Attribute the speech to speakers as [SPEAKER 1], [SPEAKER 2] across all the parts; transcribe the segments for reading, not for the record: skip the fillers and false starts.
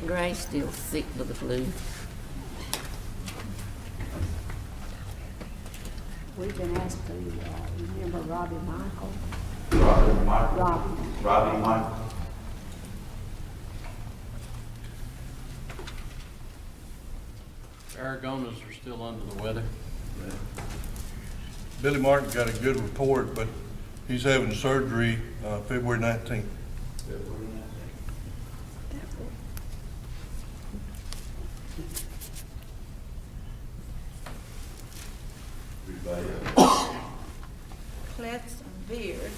[SPEAKER 1] Gray's still sick with the flu.
[SPEAKER 2] We've been asked to remember Robbie Michael.
[SPEAKER 3] Robbie Michael.
[SPEAKER 4] Aragonas are still under the weather.
[SPEAKER 5] Billy Martin got a good report, but he's having surgery February 19th.
[SPEAKER 6] Cledston Beard.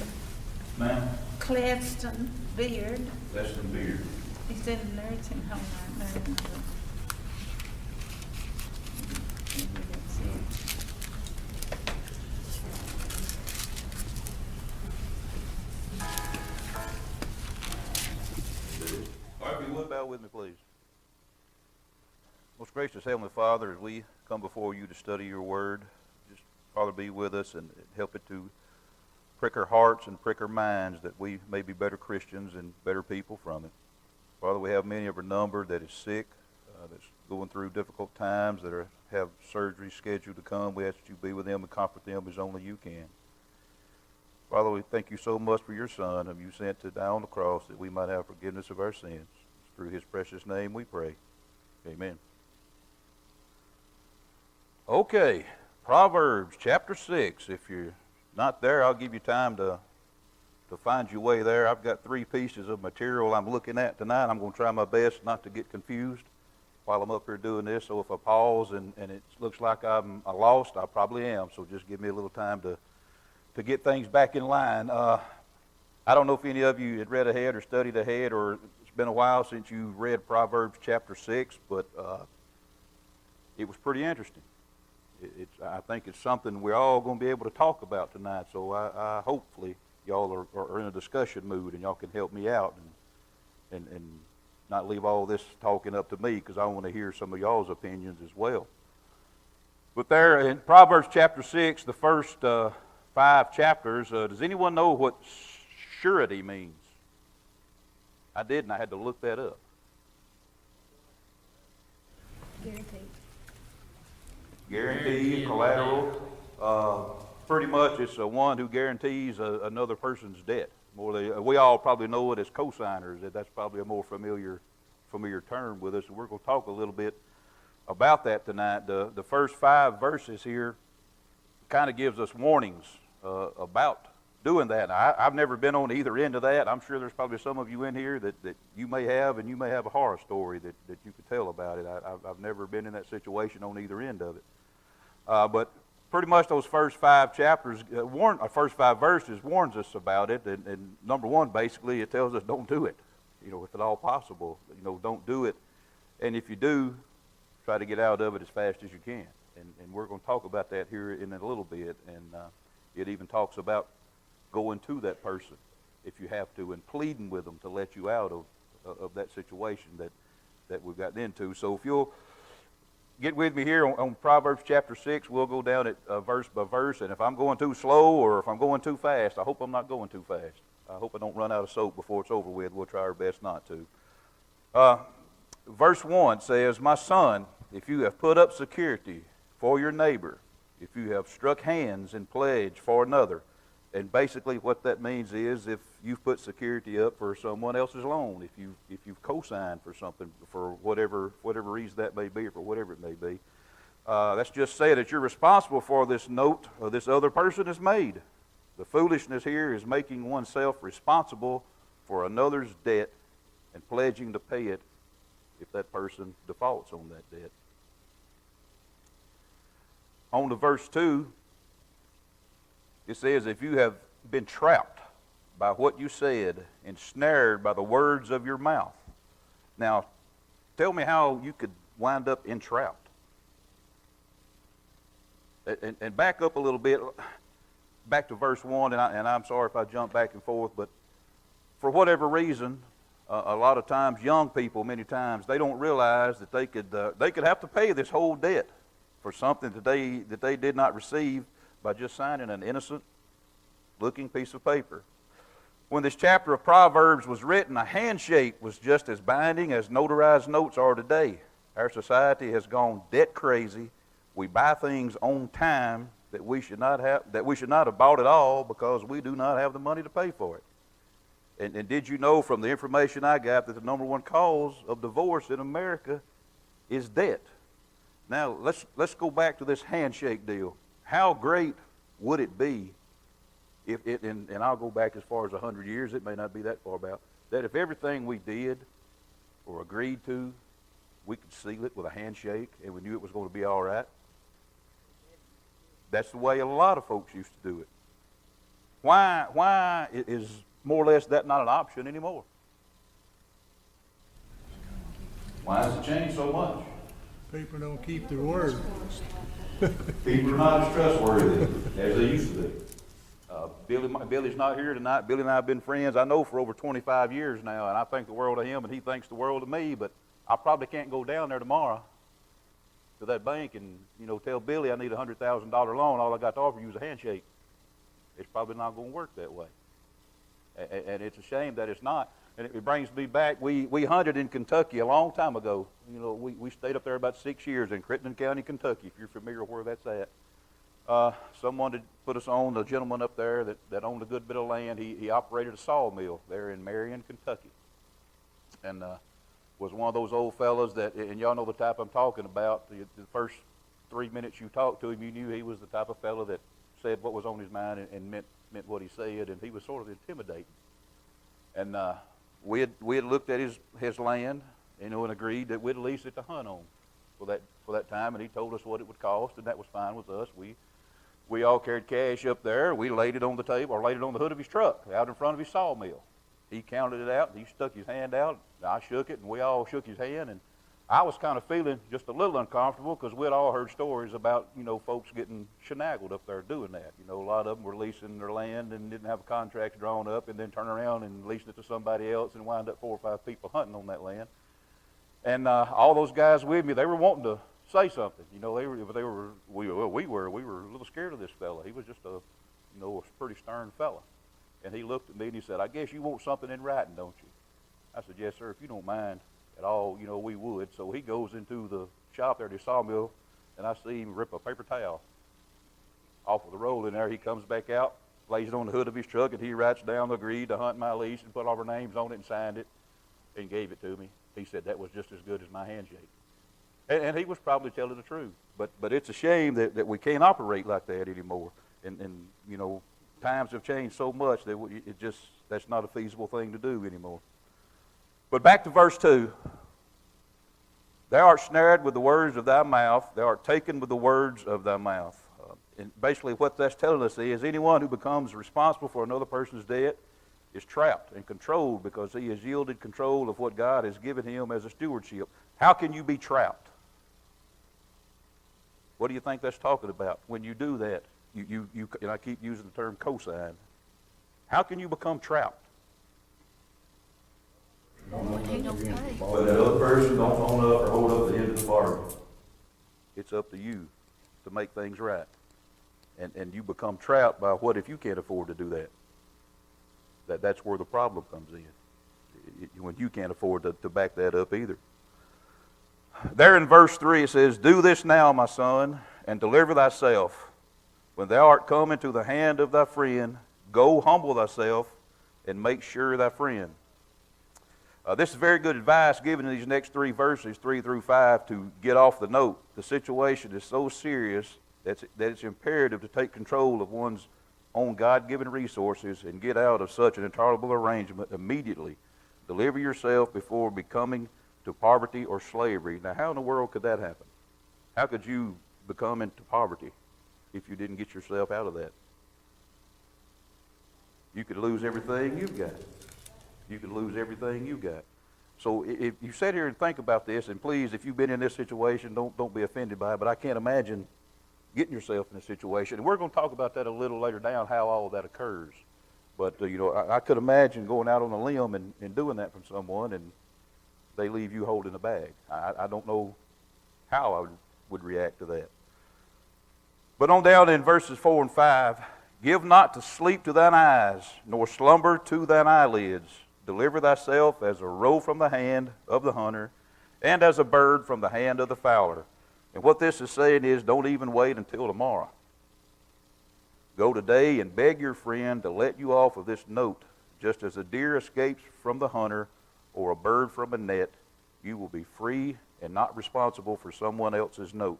[SPEAKER 3] Ma'am?
[SPEAKER 6] Cledston Beard.
[SPEAKER 3] Leston Beard.
[SPEAKER 6] He's in a nursing home right now. Maybe that's it.
[SPEAKER 3] All right, if you would bow with me, please. Most gracious Heavenly Father, as we come before you to study your word, just, Father, be with us and help it to prick our hearts and prick our minds that we may be better Christians and better people from it. Father, we have many of our number that is sick, that's going through difficult times, that have surgery scheduled to come. We ask that you be with them and comfort them as only you can. Father, we thank you so much for your Son, whom you sent to die on the cross that we might have forgiveness of our sins. It's through his precious name we pray. Amen. Okay, Proverbs chapter 6. If you're not there, I'll give you time to find your way there. I've got 3 pieces of material I'm looking at tonight. I'm going to try my best not to get confused while I'm up here doing this. So if I pause and it looks like I'm lost, I probably am. So just give me a little time to get things back in line. I don't know if any of you had read ahead or studied ahead, or it's been a while since you read Proverbs chapter 6, but it was pretty interesting. I think it's something we're all going to be able to talk about tonight, so I hopefully y'all are in a discussion mood and y'all can help me out and not leave all this talking up to me, because I want to hear some of y'all's opinions as well. But there in Proverbs chapter 6, the first 5 chapters, does anyone know what surety means? I did, and I had to look that up. Guarantee, collateral. Pretty much it's one who guarantees another person's debt. We all probably know it as cosigners. That's probably a more familiar term with us. And we're going to talk a little bit about that tonight. The first 5 verses here kind of gives us warnings about doing that. Now, I've never been on either end of that. I'm sure there's probably some of you in here that you may have, and you may have a horror story that you could tell about it. I've never been in that situation on either end of it. But pretty much those first 5 chapters, first 5 verses warns us about it. And number 1, basically, it tells us don't do it. If at all possible, don't do it. And if you do, try to get out of it as fast as you can. And we're going to talk about that here in a little bit. And it even talks about going to that person if you have to, and pleading with them to let you out of that situation that we've gotten into. So if you'll get with me here on Proverbs chapter 6, we'll go down it verse by verse. And if I'm going too slow or if I'm going too fast, I hope I'm not going too fast. I hope I don't run out of soap before it's over with. We'll try our best not to. Verse 1 says, "My son, if you have put up security for your neighbor, if you have struck hands in pledge for another," and basically what that means is if you've put security up for someone else's loan, if you've co-signed for something for whatever reason that may be, or for whatever it may be, that's just say that you're responsible for this note or this other person has made. The foolishness here is making oneself responsible for another's debt and pledging to pay it if that person defaults on that debt. On to verse 2, it says, "If you have been trapped by what you said, ensnared by the words of your mouth." Now, tell me how you could wind up entrapped. And back up a little bit, back to verse 1, and I'm sorry if I jump back and forth, but for whatever reason, a lot of times, young people, many times, they don't realize that they could have to pay this whole debt for something that they did not receive by just signing an innocent-looking piece of paper. When this chapter of Proverbs was written, a handshake was just as binding as notarized notes are today. Our society has gone debt crazy. We buy things on time that we should not have bought at all because we do not have the money to pay for it. And did you know from the information I got that the number one cause of divorce in America is debt? Now, let's go back to this handshake deal. How great would it be if it, and I'll go back as far as 100 years, it may not be that far back, that if everything we did or agreed to, we could seal it with a handshake and we knew it was going to be all right? That's the way a lot of folks used to do it. Why is more or less that not an option anymore? Why has it changed so much?
[SPEAKER 5] People don't keep their word.
[SPEAKER 3] People are not as trustworthy as they used to be. Billy's not here tonight. Billy and I have been friends, I know, for over 25 years now, and I think the world of him, and he thinks the world of me, but I probably can't go down there tomorrow to that bank and, tell Billy I need a $100,000 loan. All I got to offer you is a handshake. It's probably not going to work that way. And it's a shame that it's not. And it brings me back. We hunted in Kentucky a long time ago. We stayed up there about 6 years in Crittenden County, Kentucky, if you're familiar with where that's at. Someone had put us on, a gentleman up there that owned a good bit of land. He operated a sawmill there in Marion, Kentucky. And was one of those old fellas that, and y'all know the type I'm talking about, the first 3 minutes you talked to him, you knew he was the type of fella that said what was on his mind and meant what he said, and he was sort of intimidating. And we had looked at his land, and agreed that we'd lease it to hunt on for that time, and he told us what it would cost, and that was fine with us. We all carried cash up there. We laid it on the table, or laid it on the hood of his truck, out in front of his sawmill. He counted it out, and he stuck his hand out. I shook it, and we all shook his hand, and I was kind of feeling just a little uncomfortable because we'd all heard stories about, folks getting shenanigans up there doing that. A lot of them were leasing their land and didn't have contracts drawn up and then turn around and lease it to somebody else and wind up 4 or 5 people hunting on that land. And all those guys with me, they were wanting to say something. We were a little scared of this fella. He was just a pretty stern fella. And he looked at me and he said, "I guess you want something in writing, don't you?" I said, "Yes, sir, if you don't mind at all, we would." So he goes into the shop there at his sawmill, and I see him rip a paper towel off of the roll in there. He comes back out, lays it on the hood of his truck, and he writes down, agreed to hunt my lease, and put all our names on it and signed it and gave it to me. He said that was just as good as my handshake. And he was probably telling the truth. But it's a shame that we can't operate like that anymore. And times have changed so much that that's not a feasible thing to do anymore. But back to verse 2. Thou art snared with the words of thy mouth. Thou art taken with the words of thy mouth. And basically what that's telling us is anyone who becomes responsible for another person's debt is trapped and controlled because he has yielded control of what God has given him as a stewardship. How can you be trapped? What do you think that's talking about? When you do that, you and I keep using the term cosign. How can you become trapped?
[SPEAKER 1] When he don't pay.
[SPEAKER 3] But that other person don't own up or hold up the end of the bargain. It's up to you to make things right. And you become trapped by what if you can't afford to do that? That's where the problem comes in. When you can't afford to back that up either. There in verse 3 it says, "Do this now, my son, and deliver thyself. When thou art come into the hand of thy friend, go humble thyself and make sure thy friend." This is very good advice given in these next 3 verses, 3 through 5, to get off the note. The situation is so serious that it's imperative to take control of one's own God-given resources and get out of such an intolerable arrangement immediately. Deliver yourself before becoming to poverty or slavery. Now, how in the world could that happen? How could you become into poverty if you didn't get yourself out of that? You could lose everything you've got. You could lose everything you got. So if you sit here and think about this, and please, if you've been in this situation, don't be offended by it, but I can't imagine getting yourself in a situation. And we're going to talk about that a little later down, how all of that occurs. But, I could imagine going out on a limb and doing that from someone, and they leave you holding a bag. I don't know how I would react to that. But on down in verses 4 and 5, Give not to sleep to thine eyes, nor slumber to thine eyelids. Deliver thyself as a roe from the hand of the hunter, and as a bird from the hand of the fowler. And what this is saying is, don't even wait until tomorrow. Go today and beg your friend to let you off of this note. Just as a deer escapes from the hunter, or a bird from a net, you will be free and not responsible for someone else's note.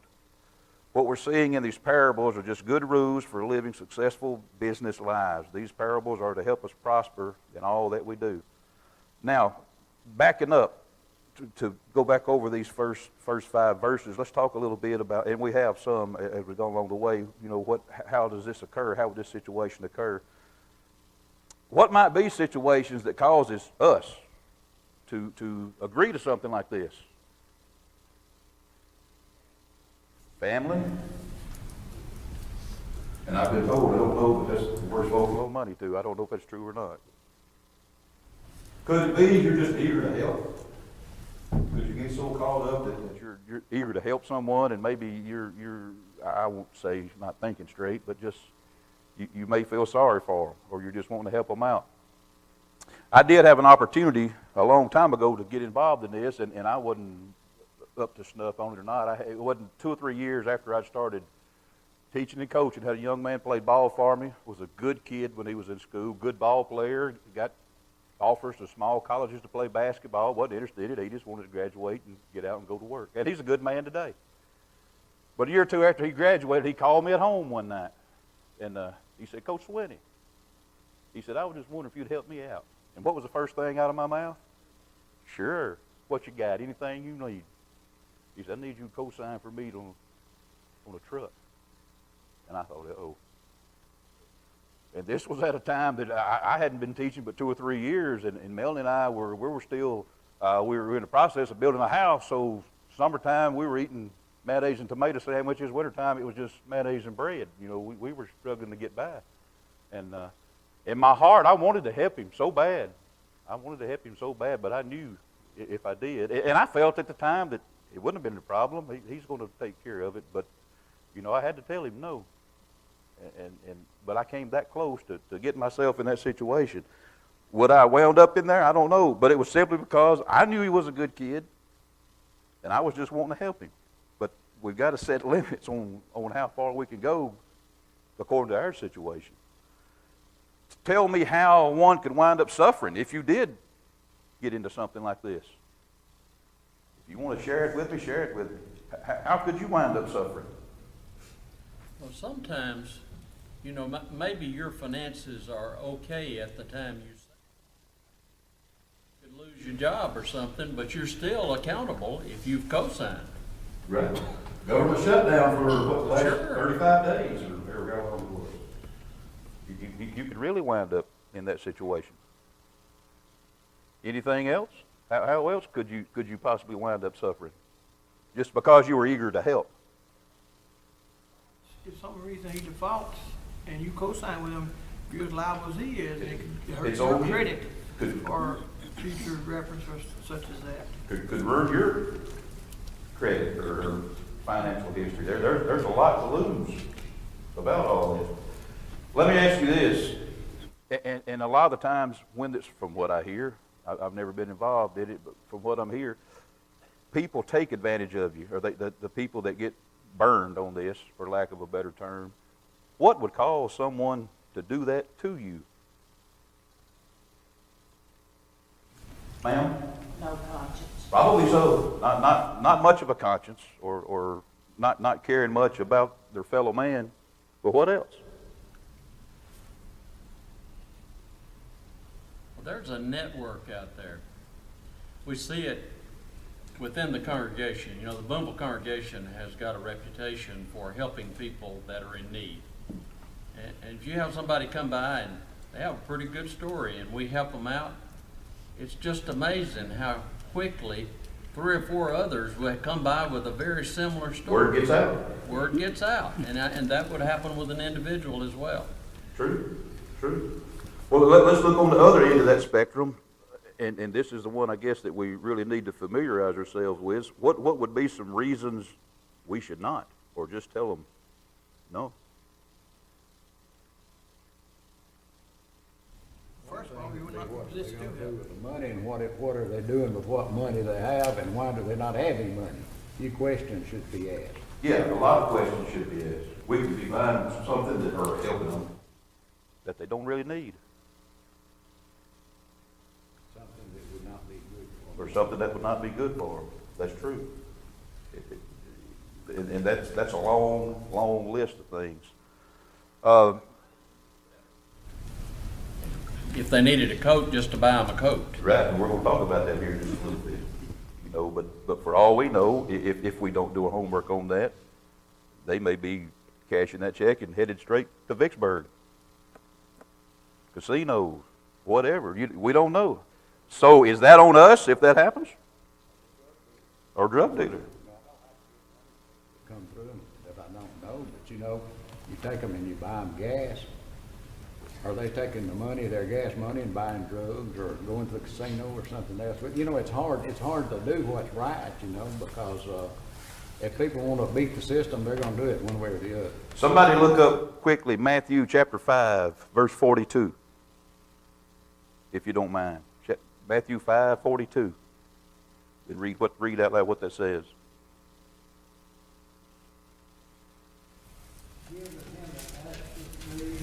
[SPEAKER 3] What we're seeing in these parables are just good rules for living successful business lives. These parables are to help us prosper in all that we do. Now, backing up, to go back over these first 5 verses, let's talk a little bit about, and we have some as we go along the way, how does this occur? How would this situation occur? What might be situations that causes us to agree to something like this? Family. And I've been told, I don't know, but that's the worst folk owe money to. I don't know if that's true or not. Could it be you're just eager to help? Could you get so caught up that you're eager to help someone, and maybe you're I won't say not thinking straight, but just you may feel sorry for them, or you're just wanting to help them out. I did have an opportunity a long time ago to get involved in this, and I wasn't up to snuff on it or not. It wasn't 2 or 3 years after I started teaching and coaching. Had a young man played ball for me, was a good kid when he was in school, good ball player, got offers to small colleges to play basketball, wasn't interested in it. He just wanted to graduate and get out and go to work. And he's a good man today. But a year or two after he graduated, he called me at home one night. And he said, Coach Swinney, he said, I was just wondering if you'd help me out. And what was the first thing out of my mouth? Sure. What you got? Anything you need? He said, I need you to co-sign for me on a truck. And I thought, oh. And this was at a time that I hadn't been teaching but 2 or 3 years, and Melanie and I were still, we were in the process of building a house, so summertime we were eating mayonnaise and tomato sandwiches. Wintertime it was just mayonnaise and bread. We were struggling to get by. And in my heart, I wanted to help him so bad. But I knew if I did, and I felt at the time that it wouldn't have been a problem. He's going to take care of it, but I had to tell him no. But I came that close to getting myself in that situation. Would I wound up in there? I don't know. But it was simply because I knew he was a good kid, and I was just wanting to help him. But we've got to set limits on how far we can go according to our situation. Tell me how one could wind up suffering if you did get into something like this. If you want to share it with me, share it with me. How could you wind up suffering?
[SPEAKER 4] Well, sometimes, maybe your finances are okay at the time you could lose your job or something, but you're still accountable if you've co-signed.
[SPEAKER 3] Right. Government shutdown for the last
[SPEAKER 4] Sure.
[SPEAKER 3] 35 days or whatever how long it was. You could really wind up in that situation. Anything else? How else could you possibly wind up suffering? Just because you were eager to help.
[SPEAKER 7] If some reason he defaults and you co-sign with him, you're as liable as he is, and it could hurt
[SPEAKER 3] It's
[SPEAKER 7] your
[SPEAKER 3] on you.
[SPEAKER 7] credit
[SPEAKER 3] Could-
[SPEAKER 7] or future reference or such as that.
[SPEAKER 3] Could ruin your credit or financial history. There's a lot to lose about all this. Let me ask you this, and a lot of the times when this, from what I hear, I've never been involved in it, but from what I'm hearing, people take advantage of you, or the people that get burned on this, for lack of a better term. What would cause someone to do that to you? Ma'am?
[SPEAKER 2] No conscience.
[SPEAKER 3] Probably so. Not much of a conscience, or not caring much about their fellow man. But what else?
[SPEAKER 4] Well, there's a network out there. We see it within the congregation. The Boonville congregation has got a reputation for helping people that are in need. And if you have somebody come by and they have a pretty good story and we help them out, it's just amazing how quickly 3 or 4 others will come by with a very similar story.
[SPEAKER 3] Word gets out.
[SPEAKER 4] Word gets out. And that would happen with an individual as well.
[SPEAKER 3] True. Well, let's look on the other end of that spectrum, and this is the one I guess that we really need to familiarize ourselves with. What would be some reasons we should not, or just tell them no?
[SPEAKER 7] this
[SPEAKER 8] they're
[SPEAKER 7] do
[SPEAKER 8] gonna do
[SPEAKER 7] help.
[SPEAKER 8] with the money, and what are they doing with what money they have, and why do they not have any money? Few questions should be asked.
[SPEAKER 3] Yeah, a lot of questions should be asked. We could be buying something that are helping them that they don't really need,
[SPEAKER 8] Something that would not be good for
[SPEAKER 3] or something that would not be good for them. That's true. And that's a long, long list of things.
[SPEAKER 4] If they needed a coat, just to buy them a coat.
[SPEAKER 3] Right, and we're gonna talk about that here in just a little bit. You know, but for all we know, if we don't do our homework on that, they may be cashing that check and headed straight to Vicksburg, casinos, whatever. We don't know. So is that on us if that happens? Or drug dealer?
[SPEAKER 8] come through them that I don't know, but you know, you take them and you buy them gas. Are they taking the money, their gas money, and buying drugs or going to the casino or something else? But you know, it's hard to do what's right, you know, because if people want to beat the system, they're going to do it one way or the other.
[SPEAKER 3] Somebody look up quickly Matthew chapter 5, verse 42, if you don't mind. Matthew 5:42. And read out loud what that says.
[SPEAKER 9] Give to him that asketh thee,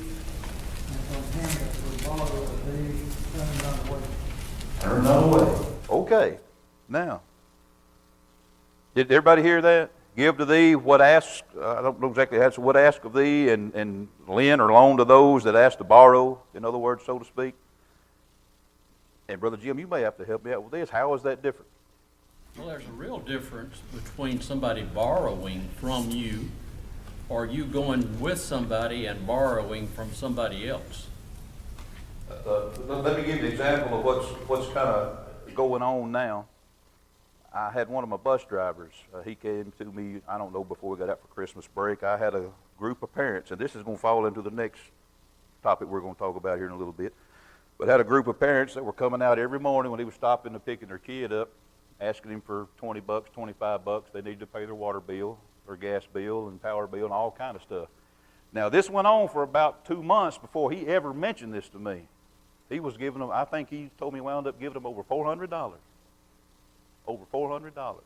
[SPEAKER 9] and from him that will borrow of thee, turn not away.
[SPEAKER 3] Turn not away. Okay. Now, did everybody hear that? Give to thee what ask, I don't know exactly how, what ask of thee, and lend or loan to those that ask to borrow, in other words, so to speak. And Brother Jim, you may have to help me out with this. How is that different?
[SPEAKER 4] Well, there's a real difference between somebody borrowing from you or you going with somebody and borrowing from somebody else.
[SPEAKER 3] Let me give you an example of what's kind of going on now. I had one of my bus drivers. He came to me, I don't know, before we got out for Christmas break. I had a group of parents, and this is going to fall into the next topic we're going to talk about here in a little bit. But had a group of parents that were coming out every morning when he was stopping and picking their kid up, asking him for $20, $25. They needed to pay their water bill, their gas bill, and power bill, and all kind of stuff. Now, this went on for about 2 months before he ever mentioned this to me. He was giving them, I think he told me wound up giving them over $400. Over $400.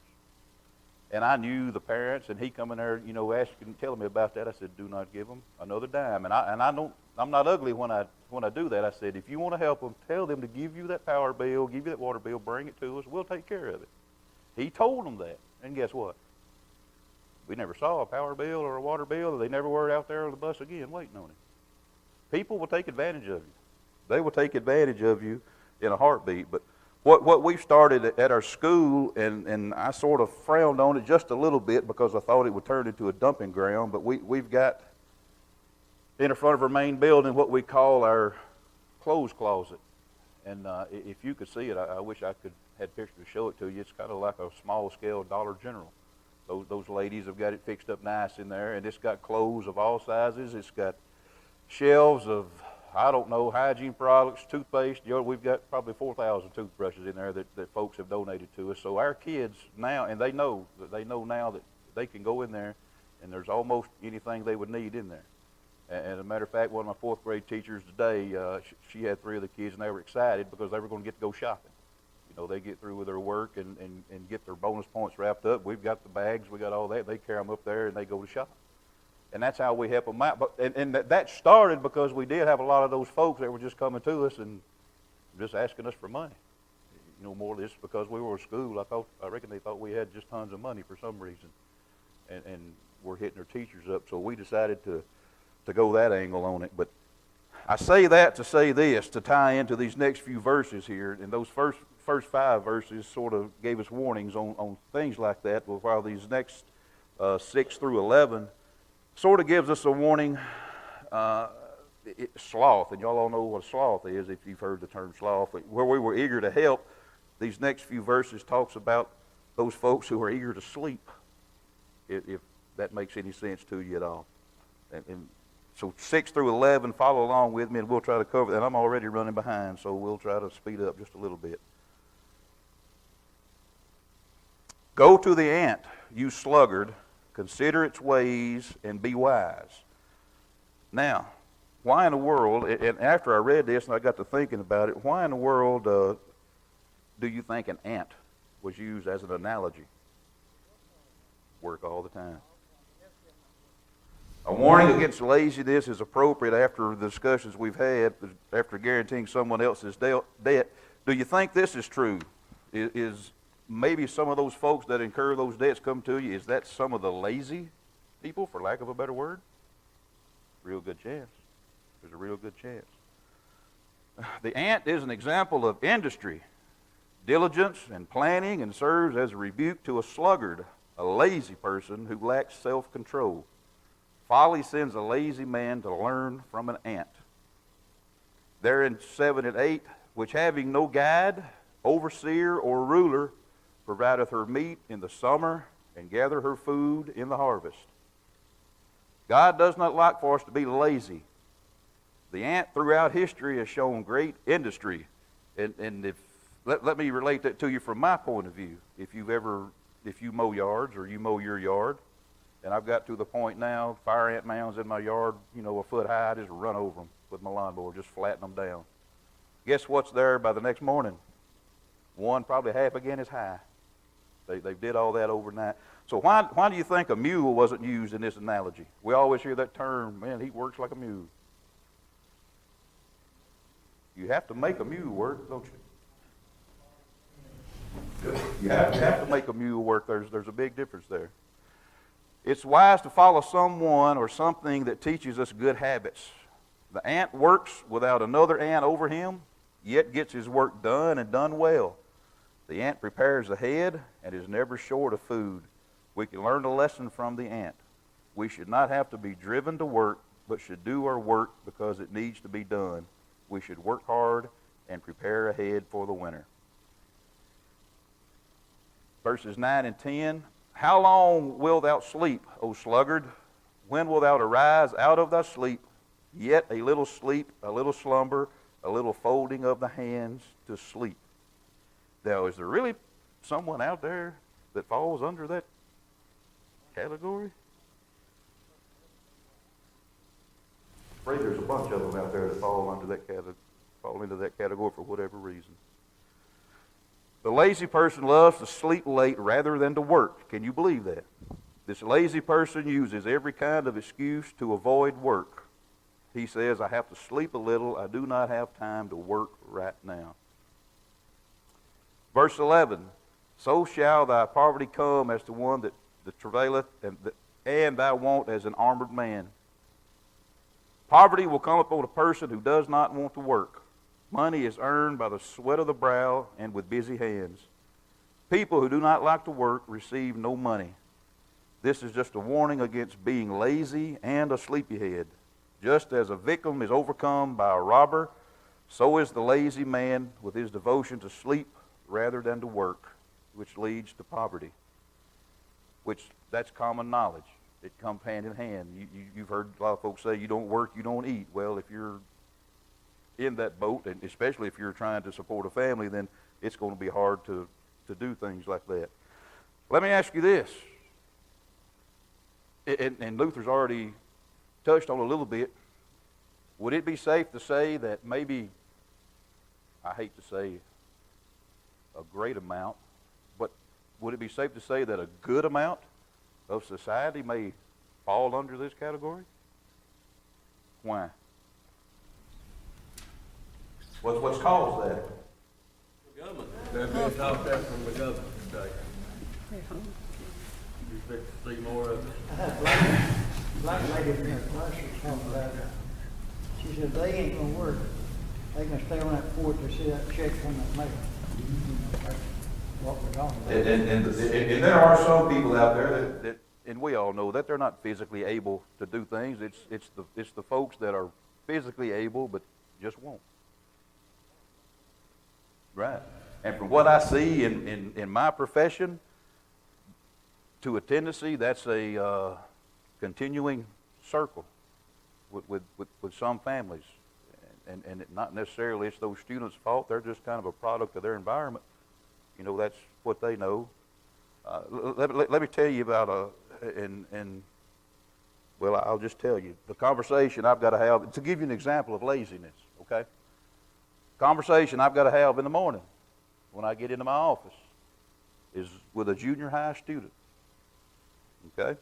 [SPEAKER 3] And I knew the parents, and he come in there, you know, asking, telling me about that. I said, do not give them another dime. And I'm not ugly when I do that. I said, if you want to help them, tell them to give you that power bill, give you that water bill, bring it to us. We'll take care of it. He told them that. And guess what? We never saw a power bill or a water bill. They never were out there on the bus again waiting on him. People will take advantage of you. They will take advantage of you in a heartbeat. But what we've started at our school, and I sort of frowned on it just a little bit because I thought it would turn into a dumping ground, but we've got in the front of our main building what we call our clothes closet. And if you could see it, I wish I could had pictures to show it to you. It's kind of like a small-scale Dollar General. Those ladies have got it fixed up nice in there, and it's got clothes of all sizes. It's got shelves of, I don't know, hygiene products, toothpaste. You know, we've got probably 4,000 toothbrushes in there that folks have donated to us. So our kids now, and they know now that they can go in there, and there's almost anything they would need in there. And as a matter of fact, one of my fourth grade teachers today, she had 3 of the kids, and they were excited because they were going to get to go shopping. You know, they get through with their work and get their bonus points wrapped up. We've got the bags, we got all that. They carry them up there, and they go to shop. And that's how we help them out. But and that started because we did have a lot of those folks that were just coming to us and just asking us for money. You know, more or less because we were in school. I reckon they thought we had just tons of money for some reason, and we're hitting their teachers up. So we decided to go that angle on it. But I say that to say this, to tie into these next few verses here. And those first 5 verses sort of gave us warnings on things like that, while these next 6 through 11 sort of gives us a warning. Sloth, and y'all all know what a sloth is if you've heard the term sloth. Where we were eager to help, these next few verses talks about those folks who are eager to sleep, if that makes any sense to you at all. And so 6 through 11, follow along with me, and we'll try to cover that. And I'm already running behind, so we'll try to speed up just a little bit. Go to the ant, you sluggard, consider its ways, and be wise. Now, why in the world, and after I read this and I got to thinking about it, why in the world do you think an ant was used as an analogy? Work all the time. A warning against laziness is appropriate after the discussions we've had, after guaranteeing someone else's debt. Do you think this is true? Is maybe some of those folks that incur those debts come to you, is that some of the lazy people, for lack of a better word? Real good chance. There's a real good chance. The ant is an example of industry, diligence, and planning, and serves as a rebuke to a sluggard, a lazy person who lacks self-control. Folly sends a lazy man to learn from an ant. There in 7 and 8, which having no guide, overseer, or ruler, provideth her meat in the summer, and gather her food in the harvest. God does not like for us to be lazy. The ant throughout history has shown great industry. And if let me relate that to you from my point of view. If you mow yards or you mow your yard, and I've got to the point now, fire ant mounds in my yard, a foot high, I just run over them with my lawnmower, just flatten them down. Guess what's there by the next morning? One probably half again as high. They did all that overnight. So why do you think a mule wasn't used in this analogy? We always hear that term, man, he works like a mule. You have to make a mule work, don't you? You have to make a mule work. There's a big difference there. It's wise to follow someone or something that teaches us good habits. The ant works without another ant over him, yet gets his work done and done well. The ant prepares ahead and is never short of food. We can learn a lesson from the ant. We should not have to be driven to work, but should do our work because it needs to be done. We should work hard and prepare ahead for the winter. Verses 9 and 10, how long wilt thou sleep, O sluggard? When wilt thou arise out of thy sleep? Yet a little sleep, a little slumber, a little folding of the hands to sleep. Now, is there really someone out there that falls under that category? I'm afraid there's a bunch of them out there that fall into that category for whatever reason. The lazy person loves to sleep late rather than to work. Can you believe that? This lazy person uses every kind of excuse to avoid work. He says, I have to sleep a little. I do not have time to work right now. Verse 11, so shall thy poverty come as to one that travaileth, and thy want as an armored man. Poverty will come upon a person who does not want to work. Money is earned by the sweat of the brow and with busy hands. People who do not like to work receive no money. This is just a warning against being lazy and a sleepyhead. Just as a victim is overcome by a robber, so is the lazy man with his devotion to sleep rather than to work, which leads to poverty. That's common knowledge. It comes hand in hand. You've heard a lot of folks say, you don't work, you don't eat. Well, if you're in that boat, and especially if you're trying to support a family, then it's going to be hard to do things like that. Let me ask you this, and Luther's already touched on a little bit. Would it be safe to say that maybe, I hate to say a great amount, but would it be safe to say that a good amount of society may fall under this category? Why? What's caused that?
[SPEAKER 4] The government. There's been talk there from the government today. You expect to see more of it?
[SPEAKER 9] Black lady in her class was talking about it. She said, they ain't gonna work. They can stay on that porch and see that check on that mail. That's what we're talking about.
[SPEAKER 3] And there are some people out there that, and we all know that they're not physically able to do things. It's the folks that are physically able but just won't. Right. And from what I see in my profession, to a tendency, that's a continuing circle with some families. And not necessarily it's those students' fault. They're just kind of a product of their environment. That's what they know. Let me tell you about and Well, I'll just tell you, the conversation I've got to have, to give you an example of laziness, okay? Conversation I've got to have in the morning when I get into my office is with a junior high student, okay?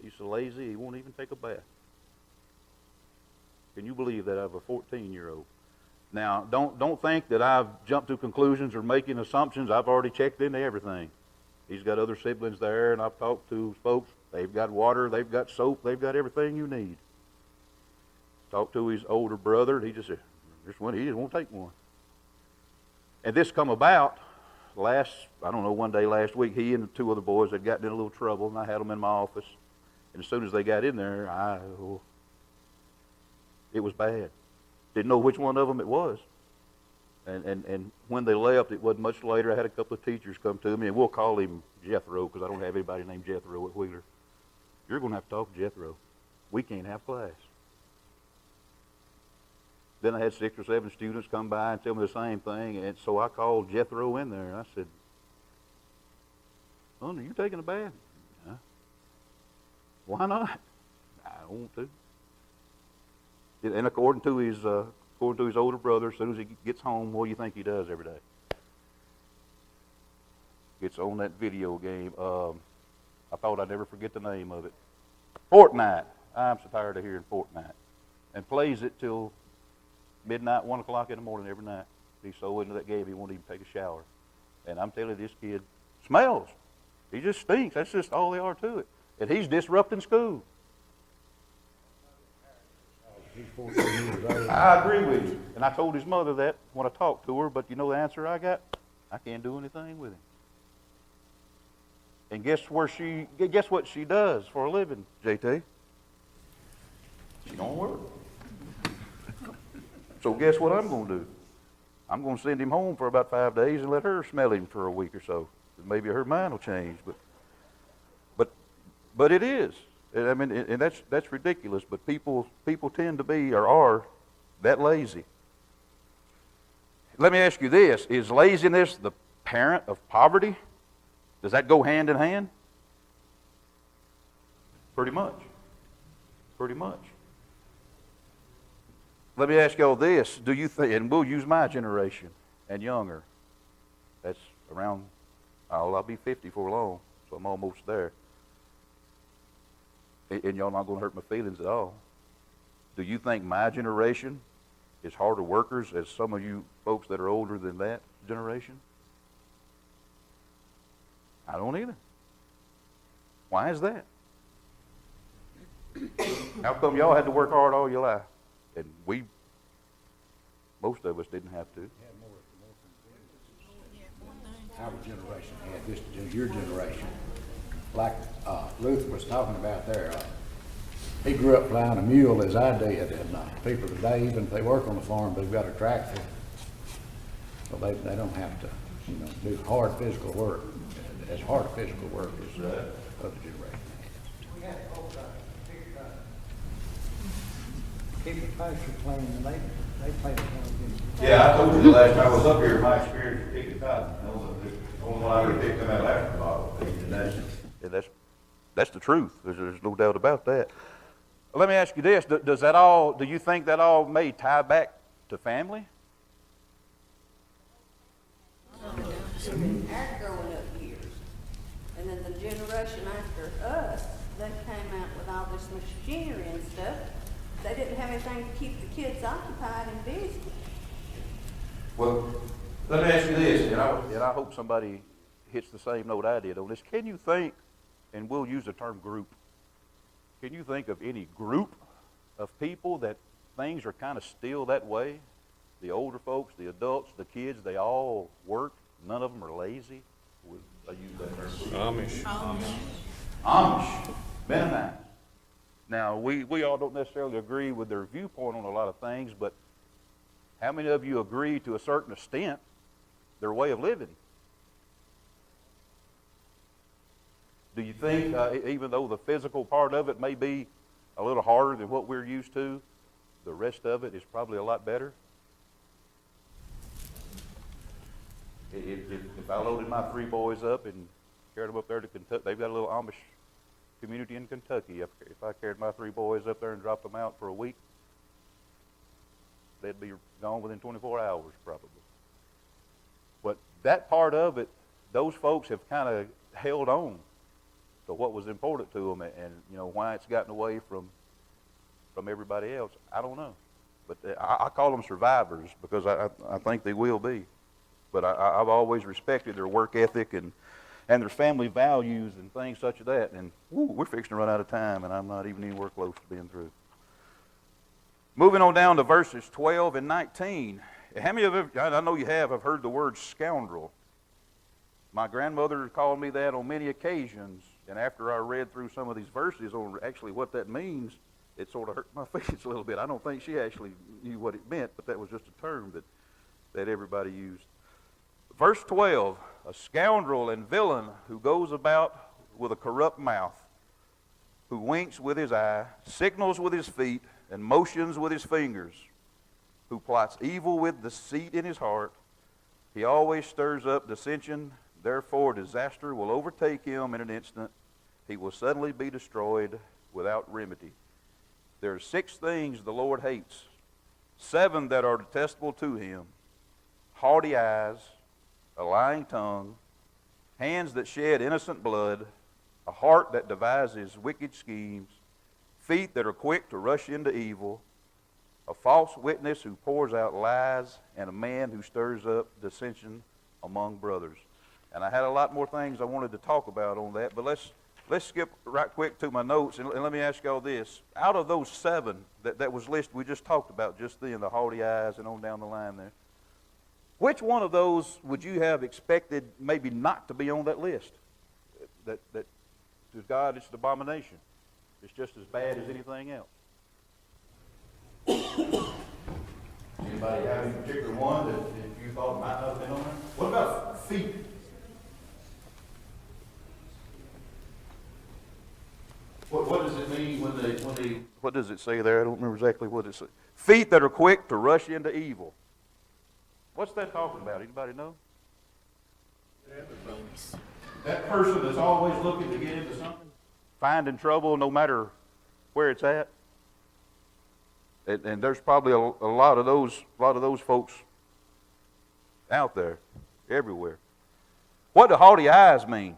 [SPEAKER 3] He's so lazy, he won't even take a bath. Can you believe that out of a 14-year-old? Now, don't think that I've jumped to conclusions or making assumptions. I've already checked into everything. He's got other siblings there, and I've talked to folks. They've got water, they've got soap, they've got everything you need. Talked to his older brother, and he just said, he just won't take one. And this come about one day last week, he and the two other boys had gotten in a little trouble, and I had them in my office. And as soon as they got in there, it was bad. Didn't know which one of them it was. And when they left, it wasn't much later. I had a couple of teachers come to me, and we'll call him Jethro because I don't have anybody named Jethro at Wheeler. You're going to have to talk to Jethro. We can't have class. Then I had 6 or 7 students come by and tell me the same thing, and so I called Jethro in there, and I said, "Oh, are you taking a bath?" "Huh?" "Why not?" "I don't want to." And according to his older brother, as soon as he gets home, what do you think he does every day? Gets on that video game. I thought I'd never forget the name of it. Fortnite. I'm so tired of hearing Fortnite. And plays it till midnight, 1 o'clock in the morning every night. He's so into that game he won't even take a shower. And I'm telling you, this kid smells. He just stinks. That's just all they are to it. And he's disrupting school.
[SPEAKER 8] He's 14 years old.
[SPEAKER 3] I agree with you. And I told his mother that when I talked to her, but you know the answer I got? I can't do anything with him. And guess what she does for a living, JT? She don't work. So guess what I'm going to do? I'm going to send him home for about 5 days and let her smell him for a week or so. Maybe her mind will change. But it is. I mean, and that's ridiculous. But people tend to be or are that lazy. Let me ask you this: is laziness the parent of poverty? Does that go hand in hand? Pretty much. Pretty much. Let me ask y'all this: do you think? And we'll use my generation and younger. That's around. I'll be 50 for long, so I'm almost there. And y'all not going to hurt my feelings at all. Do you think my generation is harder workers as some of you folks that are older than that generation? I don't either. Why is that? How come y'all had to work hard all your life? And most of us didn't have to.
[SPEAKER 8] Our generation had this, your generation. Like Luther was talking about there, he grew up plowing a mule as I did, and people today, even if they work on the farm, they've got a tractor. So they don't have to, do hard physical work, as hard physical work as other generation has.
[SPEAKER 9] We had a whole keep the pasture clean, and they played a good.
[SPEAKER 3] Yeah, I told you the last time I was up here, my experience with picking cotton. The only one I ever picked them out after the bottle. And that's the truth. There's no doubt about that. Let me ask you this: do you think that all may tie back to family?
[SPEAKER 2] Our growing up years, and then the generation after us, they came out with all this machinery and stuff. They didn't have anything to keep the kids occupied and busy.
[SPEAKER 3] Well, let me ask you this, and I hope somebody hits the same note I did on this. Can you think, and we'll use the term group, can you think of any group of people that things are kind of still that way? The older folks, the adults, the kids, they all work. None of them are lazy. I use that term. Amish. Mennonites. Now, we all don't necessarily agree with their viewpoint on a lot of things, but how many of you agree to a certain extent their way of living? Do you think, even though the physical part of it may be a little harder than what we're used to, the rest of it is probably a lot better? If I loaded my 3 boys up and carried them up there to Kentucky. They've got a little Amish community in Kentucky. If I carried my 3 boys up there and dropped them out for a week, they'd be gone within 24 hours probably. But that part of it, those folks have kind of held on to what was important to them, and you know why it's gotten away from everybody else, I don't know. But I call them survivors because I think they will be. But I've always respected their work ethic and their family values and things such as that. And we're fixing to run out of time, and I'm not even anywhere close to being through. Moving on down to verses 12 and 19. How many of you, I know you have heard the word scoundrel. My grandmother called me that on many occasions, and after I read through some of these verses on actually what that means, it sort of hurt my feelings a little bit. I don't think she actually knew what it meant, but that was just a term that everybody used. Verse 12, a scoundrel and villain who goes about with a corrupt mouth, who winks with his eye, signals with his feet, and motions with his fingers, who plots evil with deceit in his heart. He always stirs up dissension, therefore disaster will overtake him in an instant. He will suddenly be destroyed without remedy. There are 6 things the Lord hates, 7 that are detestable to him: haughty eyes, a lying tongue, hands that shed innocent blood, a heart that devises wicked schemes, feet that are quick to rush into evil, a false witness who pours out lies, and a man who stirs up dissension among brothers. And I had a lot more things I wanted to talk about on that, but let's skip right quick to my notes, and let me ask y'all this. Out of those 7 that was listed, we just talked about just then, the haughty eyes and on down the line there, which one of those would you have expected maybe not to be on that list? That to God it's an abomination. It's just as bad as anything else. Anybody have any particular one that you thought might not have been on there? What about feet? What does it mean when they what does it say there? I don't remember exactly what it says. Feet that are quick to rush into evil. What's that talking about? Anybody know? That person that's always looking to get into something, finding trouble no matter where it's at. And there's probably a lot of those folks out there, everywhere. What do haughty eyes mean?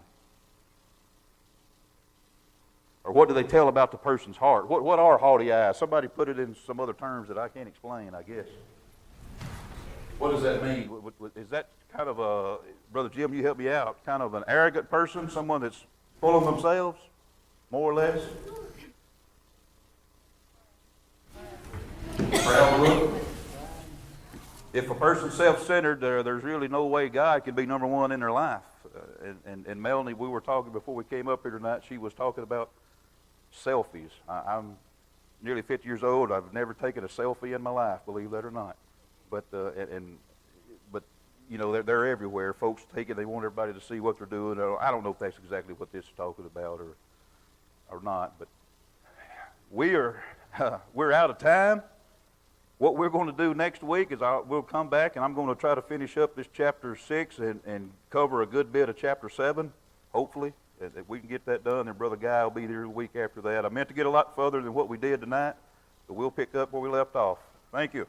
[SPEAKER 3] Or what do they tell about the person's heart? What are haughty eyes? Somebody put it in some other terms that I can't explain, I guess. What does that mean? Is that kind of a, Brother Jim, you help me out, kind of an arrogant person, someone that's full of themselves, more or less? Proud look. If a person's self-centered, there's really no way God can be number one in their life. And Melanie, we were talking before we came up here tonight, she was talking about selfies. I'm nearly 50 years old. I've never taken a selfie in my life, believe that or not. But you know, they're everywhere. Folks take it, they want everybody to see what they're doing. I don't know if that's exactly what this is talking about or not, but we're out of time. What we're going to do next week is we'll come back and I'm going to try to finish up this chapter 6 and cover a good bit of chapter 7, hopefully. If we can get that done, then Brother Guy will be there the week after that. I meant to get a lot further than what we did tonight, but we'll pick up where we left off. Thank you.